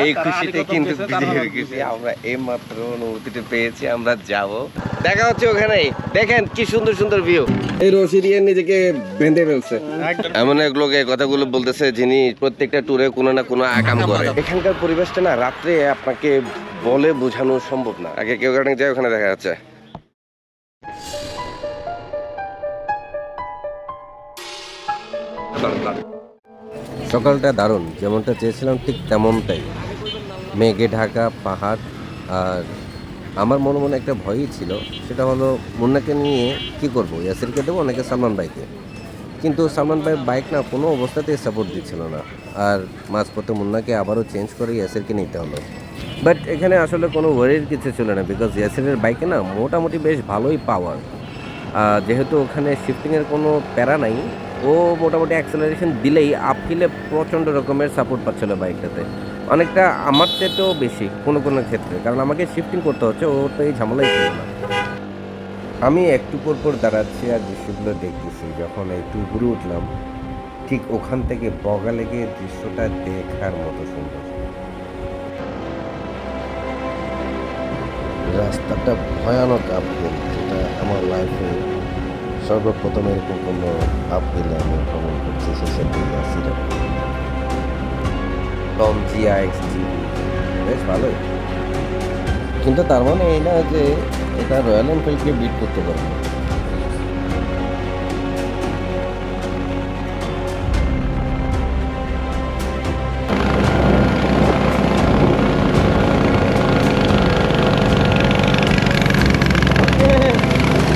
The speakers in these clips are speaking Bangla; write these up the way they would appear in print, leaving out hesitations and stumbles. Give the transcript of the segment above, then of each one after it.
এই খুশিতে কিন্তু ভিজে হয়ে গেছি আমরা। এই মাত্র অনুভূতিটা পেয়েছি, আমরা যাব, দেখা হচ্ছে ওখানে। দেখেন কি সুন্দর সুন্দর ভিউ। এই রশি দিয়ে নিজেকে বেঁধে ফেলছে। এমন এক লোক এই কথাগুলো বলতেছে যিনি প্রত্যেকটা ট্যুরে কোনো না কোনো আকাম করে। এখানকার পরিবেশটা না রাত্রে আপনাকে বলে বোঝানো সম্ভব না। আগে কেউ গার্ডেন যায়, ওখানে দেখা যাচ্ছে। সকালটা দারুণ, যেমনটা চেয়েছিলাম ঠিক তেমনটাই। মেঘে ঢাকা পাহাড়। আর আমার মনে মনে একটা ভয়ই ছিল, সেটা হলো মুন্নাকে নিয়ে কি করব, ইয়াসিরকে দেবো নাকি সালমান ভাইকে। কিন্তু সালমান ভাইয়ের বাইক না কোনো অবস্থাতেই সাপোর্ট দিচ্ছিল না। আর মাঝপথে মুন্নাকে আবারও চেঞ্জ করে ইয়াসিরকে নিতে হলো। বাট এখানে আসলে কোনো ওয়ারির কিছু ছিল না, বিকজ ইয়াসিরের বাইকে না মোটামুটি বেশ ভালোই পাওয়ার। যেহেতু ওখানে শিফটিংয়ের কোনো প্যারা নাই, ও মোটামুটি অ্যাক্সেলারেশন দিলেই আপহিলে প্রচণ্ড রকমের সাপোর্ট পাচ্ছিল বাইকটাতে, অনেকটা আমার চেয়েও বেশি কোনো কোনো ক্ষেত্রে। কারণ আমাকে শিফটিং করতে হচ্ছে, ও তো এই ঝামেলাই ছিল না। আমি একটু পর দাঁড়াচ্ছি আর দৃশ্যগুলো দেখতেছি। যখন একটু উপরে উঠলাম, ঠিক ওখান থেকে বগা লেগে দৃশ্যটা দেখার মতো সুন্দর। রাস্তাটা ভয়ানক আপহিল, যেটা আমার লাইফে সর্বপ্রথম এরকম কোনো আপহিলে আমি ভ্রমণ করছি। সেটা ইয়াসিরা টম GRX-GT বেশ ভালোই, কিন্তু তার মানে এই না যে এটা রয়্যাল এনফিল্ডকে বিট করতে পারবে।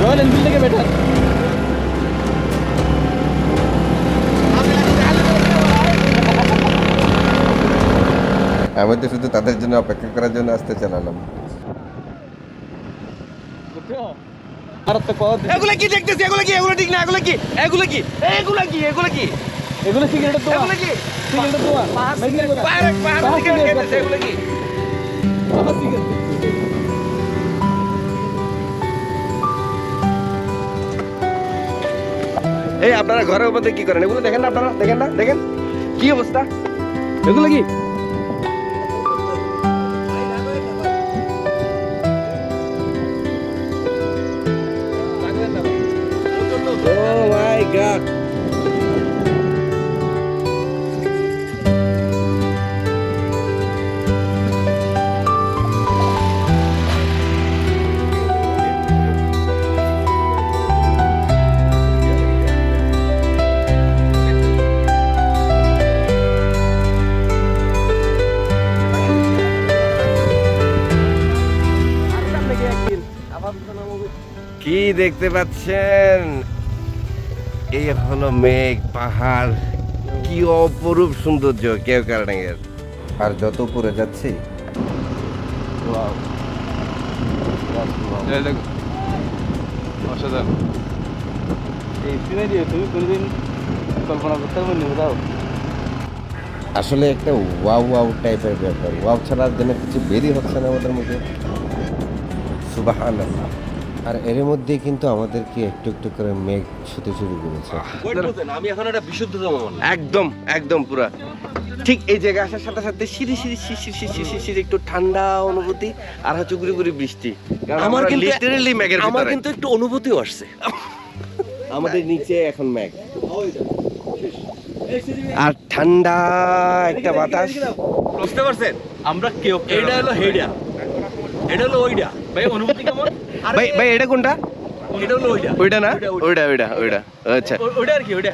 রয়্যাল এনফিল্ড থেকে বেটার। আমি তো শুধু তাদের জন্য অপেক্ষা করার জন্য আসতে চালালাম। এগুলো কি দেখতেছি? এগুলো কি? এগুলো ঠিক না। এগুলো কি? এগুলো কি? এগুলো কি? এগুলো কি? এগুলো সিগারেটের দোয়া। এগুলো কি? সিগারেটের দোয়া। পাহাড় সিগারেট খেতেছে। এগুলো কি? পাহাড় সিগারেট। এই আপনারা ঘরের মধ্যে কি করেন? এগুলো দেখেন না আপনারা? দেখেন না? দেখেন কি অবস্থা। এগুলো কি? Oh my God! কি দেখতে পাচ্ছেন? এই হলো মেঘ, পাহাড়, কি অপরূপ সৌন্দর্য কেওক্রাডাঙ্গের। আর যত উপরে যাচ্ছি অসাধারণ এই সিনারি তুমি কোনোদিন কল্পনা করতে পারবে না। দাও আসলে একটা ওয়াও টাইপের ব্যাপার। ওয়াও ছাড়া আর যেন কিছু বেরই হচ্ছে না আমাদের মুখে। সুবহানাল্লাহ। আর এর মধ্যেই কিন্তু আমাদেরকে একটু একটু করে মেঘ ছুতে শুরু করেছে। আমি এখন একটা বিশুদ্ধতম মনে একদম একদম পুরা ঠিক এই জায়গায় আসার সাথে সাথে শিরি একটু ঠান্ডা অনুভূতি, আর হচ্ছে গুড়ি গুড়ি বৃষ্টি। আমার কিন্তু লিটারালি মেঘের আমার ভিতরে। কিন্তু একটু অনুভূতিও আসছে। আমাদের নিচে এখন মেঘ আর ঠান্ডা একটা বাতাস। বুঝতে পারছেন? আমরা কেউ এটা হলো হেডা, এটা হলো ওইডা। ভাই অনুভূতি কেমন? ভাই এটা কোনটা? এটা হলো ওইডা। ওইটা না? ওইটা আচ্ছা। ওইটা আর কি? ওইটা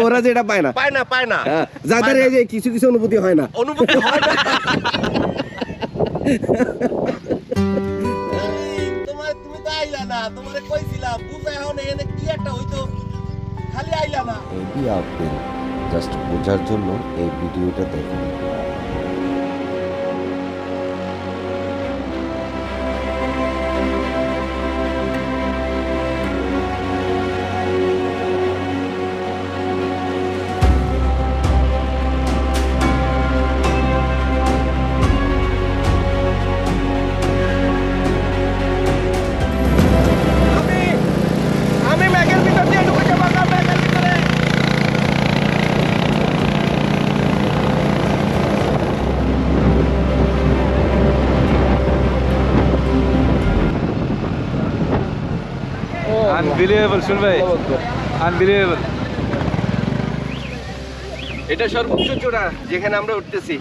ওরা যেটা পায় না, পায় না যাদের এই যে কিছু কিছু অনুভূতি হয় না। অনুভূতি হয় না। তুমি তো আইলা না, তোমারে কইছিলাম বুঝা এখন এনে কি একটা হইতো, খালি আইলা না। এই আপনি জাস্ট বোঝার জন্য এই ভিডিওটা দেখুন। আমি ম্যাগের ভিতর দিয়ে ঢুকে যাবো, ম্যাগের ভিতরে। আনবিলিভেবল শুন ভাই, আনবিলিভেবল। এটা সর্বোচ্চ চূড়া যেখানে আমরা উঠতেছি।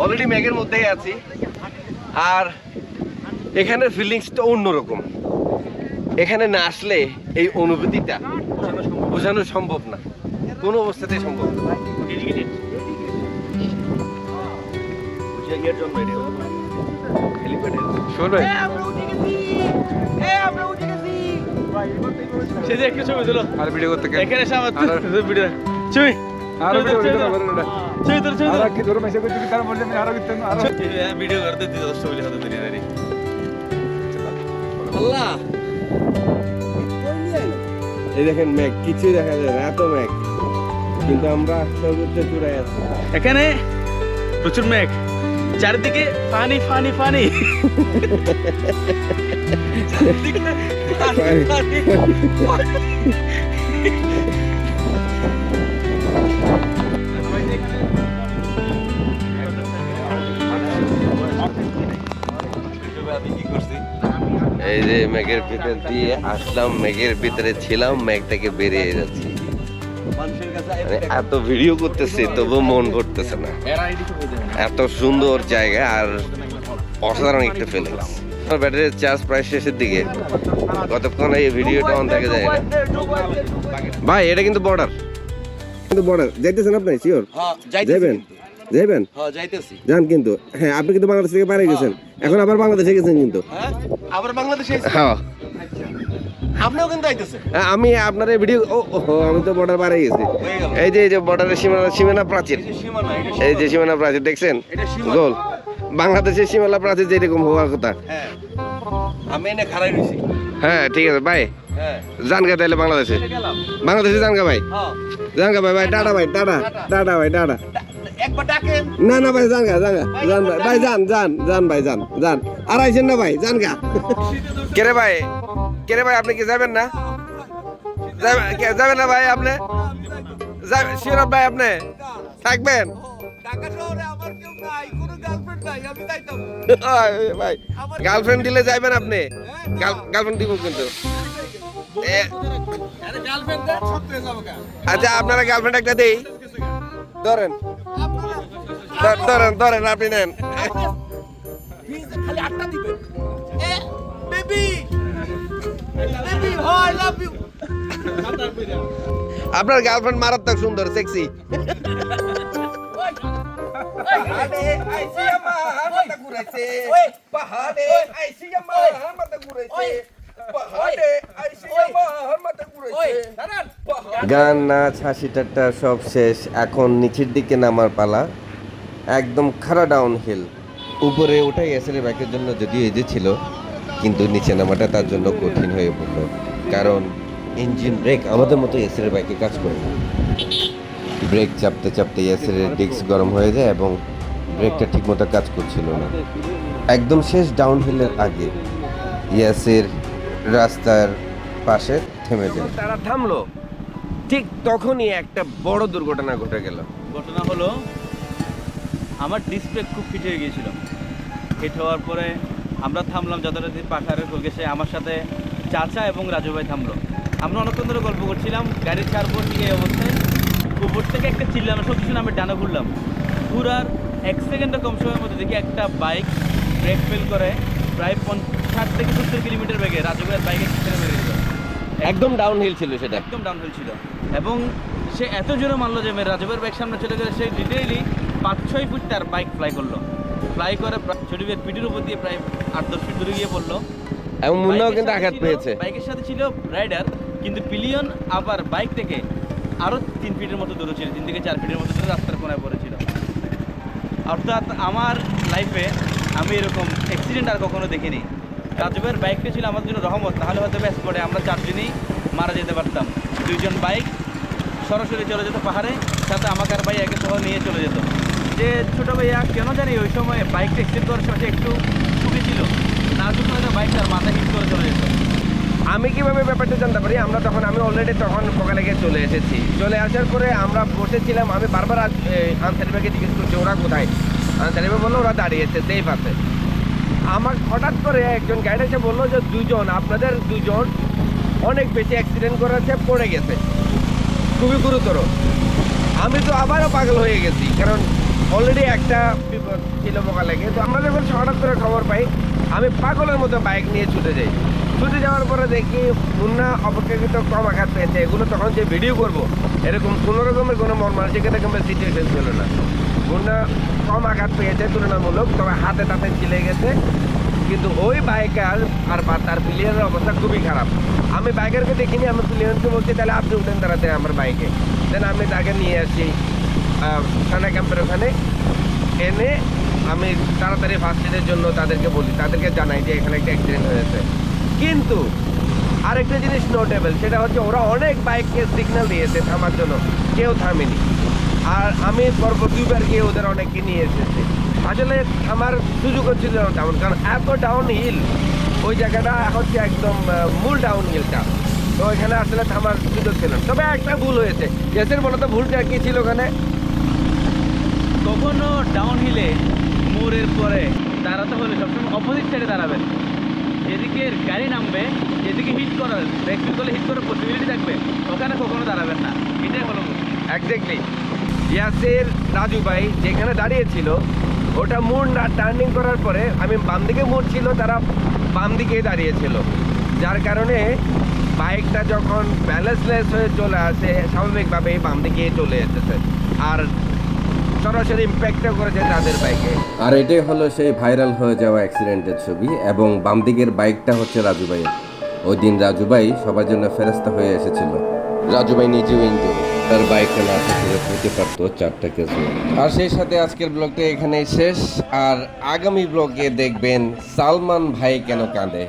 অলরেডি ম্যাগের মধ্যেই আছি, আর এখানের ফিলিংসটা অন্যরকম। এখানে না আসলে এই অনুভূতিটা বোঝানো সম্ভব না, কোনো অবস্থাতেই সম্ভব না। শুন ভাই, সে যে একটা ছবি দিল আর ভিডিও করতে এখানে সামনে ভিডিও ছবি আর ভিডিও ছবি তোর ছবি আর কি ধরো মেসেজ করতে কি তার বলছে আমি আরো করতে আরো ভিডিও করতে দিতে 10 ছবি হাতে ধরে ধরে আল্লাহ, এই দেখেন ম্যাগ, কিছুই দেখা যায় না, এত ম্যাগ, কিন্তু আমরা সর্বোচ্চ চূড়ায় আছি। এখানে প্রচুর মেঘ, চারিদিকে পানি পানি পানি। এই যে ম্যাগের ভিতর দিয়ে আসলাম, ম্যাগের ভিতরে ছিলাম, ম্যাগ থেকে বেরিয়ে যাচ্ছি। মানে এত ভিডিও করতেছি তবু মন ভরতেছে না, এত সুন্দর জায়গা আর অসাধারণ একটা ফিলিংস। আমার ব্যাটারির চার্জ প্রায় শেষের দিকে, কতক্ষণ এই ভিডিওটা অন থাকে যায় না। ভাই এটা কিন্তু বর্ডার, কিন্তু বর্ডার যাইতেছেন আপনি শিওর? যাবেন যাবেন যান, কিন্তু হ্যাঁ আপনি কিন্তু বাংলাদেশ থেকে বাইরে গেছেন, এখন আবার বাংলাদেশে গেছেন কিন্তু। আবার বাংলাদেশে হ্যাঁ আপনিও কিন্তু আইতেছে। আমি আপনার এই ভিডিও, ও আমি তো বর্ডার পারে গেছি। এই যে বর্ডারের সীমানা প্রাচীর, এই যে সীমানা প্রাচীর দেখছেন গোল, বাংলাদেশের সীমানা প্রাচীর যেরকম হওয়ার কথা। হ্যাঁ আমি এনে খাড়াই রইছি। হ্যাঁ ঠিক আছে ভাই, হ্যাঁ যান গা তাহলে বাংলাদেশে, বাংলাদেশে যান গা ভাই, যান গা ভাই, ভাই টাটা ভাই, টাটা টাটা ভাই, টাটা। একবার ডাকেন। না না ভাই, যান গা যান ভাই, ভাই যান ভাই, যান আর আইছেন না ভাই, যান গা। কেরে ভাই, কেরে ভাই, আপনি কি যাবেন না? যাবেন না ভাই আপনি? শিওর ভাই আপনি থাকবেন? ভাই গার্লফ্রেন্ড দিলে যাইবেন আপনি? গার্লফ্রেন্ড দিব কিন্তু। আচ্ছা আপনারা গার্লফ্রেন্ড একটা দেই, ধরেন ধরেন ধরেন, আপনি নেন। খালি 8টা দিবেন। Baby baby oh I love you. আপনার গার্লফ্রেন্ড মারাত্মক সুন্দর, সেক্সি। পাহাড়ে আইছি আমার মাথা ঘুরাইছে, পাহাড়ে আইছি আমার মাথা ঘুরাইছে, পাহাড়ে আইছি আমার মাথা ঘুরাইছে। গান, নাচ, হাসি ঠাট্টা সব শেষ, এখন নিচের দিকে নামার পালা। একদম খাড়া ডাউন হিল, উপরে ওঠাই এসের বাইকের জন্য যদিও ইজি ছিল, কিন্তু নিচে নামাটা তার জন্য কঠিন হয়ে পড়লো, কারণ ইঞ্জিন ব্রেক আমাদের মতো এসের বাইকে কাজ করে না। ব্রেক চাপতে চাপতে এসের ডিস্ক গরম হয়ে যায় এবং ব্রেকটা ঠিকমতো কাজ করছিল না। একদম শেষ ডাউন হিলের আগে ইয়াসের রাস্তার পাশে থেমে যায়। তারা থামলো, ঠিক তখনই একটা বড় দুর্ঘটনা ঘটে গেল। ঘটনা হলো আমার ডিসপ্লে খুব ফিট হয়ে গিয়েছিল। ফিট হওয়ার পরে আমরা থামলাম যথারীতি পাখারের গেছে, আমার সাথে চাচা এবং রাজু ভাই থামলো। আমরা অনেকক্ষণ ধরে গল্প করছিলাম, গাড়ি ছাড়বো ঠিক এই অবস্থায় উপর থেকে একটা চিল্লানো শব্দ শুনে আমি ডানা ঘুরলাম। ঘুরার 1 সেকেন্ডে কম সময়ের মধ্যে দেখি একটা বাইক ব্রেক ফেল করে প্রায় 60 থেকে 70 কিলোমিটার বেগে রাজু ভাইয়ের বাইকে ছেড়ে মেরে দিল। একদম ডাউন হিল ছিল সেটা, একদম ডাউনহিল ছিল এবং সে এত জোরে মারলো যে রাজুবের বাইক সামনে চলে গেলে সে ডিটেইলি 5-6 ফুট তার বাইক ফ্লাই করলো। ফ্লাই করে ছোটবের পিঠের উপর দিয়ে প্রায় 8-10 ফিট দূরে গিয়ে পড়লো। এবং মুন্নাও কিন্তু আঘাত পেয়েছে। বাইকের সাথে ছিল রাইডার, কিন্তু পিলিয়ন আবার বাইক থেকে আরো 3 ফিটের মতো দূরে ছিল, 3 থেকে 4 ফিটের মতো দূরে রাস্তার কোনায় পড়েছিল। অর্থাৎ আমার লাইফে আমি এরকম অ্যাক্সিডেন্ট আর কখনো দেখিনি। রাজুবের বাইকটা ছিল আমার জন্য রহমত, তাহলে হয়তো ব্যাস করে আমরা 4 জনই মারা যেতে পারতাম। 2 জন বাইক সরাসরি চলে যেত পাহাড়ে, সাথে আমাকে আর ভাই একে সহ নিয়ে চলে যেত। যে ছোটো ভাইয়া কেন জানি ওই সময় বাইকটা এক্সিডেন্ট করার সময় একটু সুখী ছিল, তার জন্য হয়তো বাইকটার মাথা হিট করে চলে যেত। আমি কিভাবে ব্যাপারটা জানতে পারি, আমি অলরেডি তখন সকালে গিয়ে চলে এসেছি। চলে আসার পরে আমরা বসেছিলাম, আমি বারবার আনসারি ভাইকে জিজ্ঞেস করছি ওরা কোথায়। আনসারি ভাই বললো ওরা দাঁড়িয়েছে সেই পাশে। আমার হঠাৎ করে একজন গাইড এসে বললো যে 2 জন, আপনাদের 2 জন অনেক বেশি অ্যাক্সিডেন্ট করেছে, পড়ে গেছে খুবই গুরুতর। আমি তো আবারও পাগল হয়ে গেছি, কারণ অলরেডি একটা বিপদ ছিল মোকা লেগে। তো আমরা যখন হঠাৎ করে খবর পাই, আমি পাগলের মতো বাইক নিয়ে ছুটে যাই। ছুটে যাওয়ার পরে দেখি মুন্না অপেক্ষাকৃত কম আঘাত পেয়েছে। এগুলো তখন যে ভিডিও করব এরকম কোনো রকমের কোনো মর্মান্তিকতা কিংবা সিচুয়েশন ছিল না। মুন্না কম আঘাত পেয়েছে তুলনামূলক, তবে হাতে তাতে ছিলে গেছে। কিন্তু ওই বাইকার আর তার পিলিয়নের অবস্থা খুবই খারাপ। আমি বাইকারকে দেখিনি, আমি পিলিয়নকে বলছি তাহলে আপনি উঠেন তাড়াতাড়ি আমার বাইকে। দেন আমি তাকে নিয়ে আসি থানা ক্যাম্পের ওখানে। এনে আমি তাড়াতাড়ি ফার্স্ট এডের জন্য তাদেরকে বলি, তাদেরকে জানাই যে এখানে একটা অ্যাক্সিডেন্ট হয়েছে। কিন্তু আরেকটা জিনিস নোটেবল, সেটা হচ্ছে ওরা অনেক বাইককে সিগন্যাল দিয়েছে থামার জন্য, কেউ থামেনি। আর আমি পরপর দুইবার গিয়ে ওদের অনেককে নিয়ে এসেছি। আসলে আমার সুযোগ হচ্ছিল না তেমন, কারণ এত ডাউন হিল ওই জায়গাটা হচ্ছে একদম মূল ডাউন হিলটা। তো ওইখানে আসলে থামার সুযোগ ছিল না। তবে একটা ভুল হয়েছে। এসের বলো তো ভুলটা কি ছিল ওখানে? কখনো ডাউন হিলে মোড়ের পরে দাঁড়াতে হলে সবসময় অপোজিট সাইডে দাঁড়াবেন। যেদিকে গাড়ি নামবে, যেদিকে হিট করার ব্রেক করলে হিট করার পসিবিলিটি থাকবে, ওখানে কখনো দাঁড়াবেন না। এটাই হলো এক্স্যাক্টলি। ইয়াসের রাজু ভাই যেখানে দাঁড়িয়েছিল ওটা মোড় না টার্নিং করার পরে, আমি বাম দিকে মোড় ছিল, তারা বাম দিকেই দাঁড়িয়েছিল। যার কারণে বাইকটা যখন ব্যালেন্সলেস হয়ে চলে আসে স্বাভাবিকভাবেই বাম দিকে চলে এসেছে, আর সরাসরি ইম্প্যাক্টও করেছে তাদের বাইকে। আর এটাই হলো সেই ভাইরাল হয়ে যাওয়া অ্যাক্সিডেন্টের ছবি, এবং বাম দিকের বাইকটা হচ্ছে রাজু ভাইয়ের। ওই দিন রাজু ভাই সবার জন্য ফেরেস্তা হয়ে এসেছিল। রাজু ভাই নিজেও ইনজুর, তার বাইকটা না থাকলে হতে পারতো 4টা কেস। আর সেই সাথে আজকের ব্লগটা এখানেই শেষ। আর আগামী ব্লগে দেখবেন সালমান ভাই কেন কাঁদে।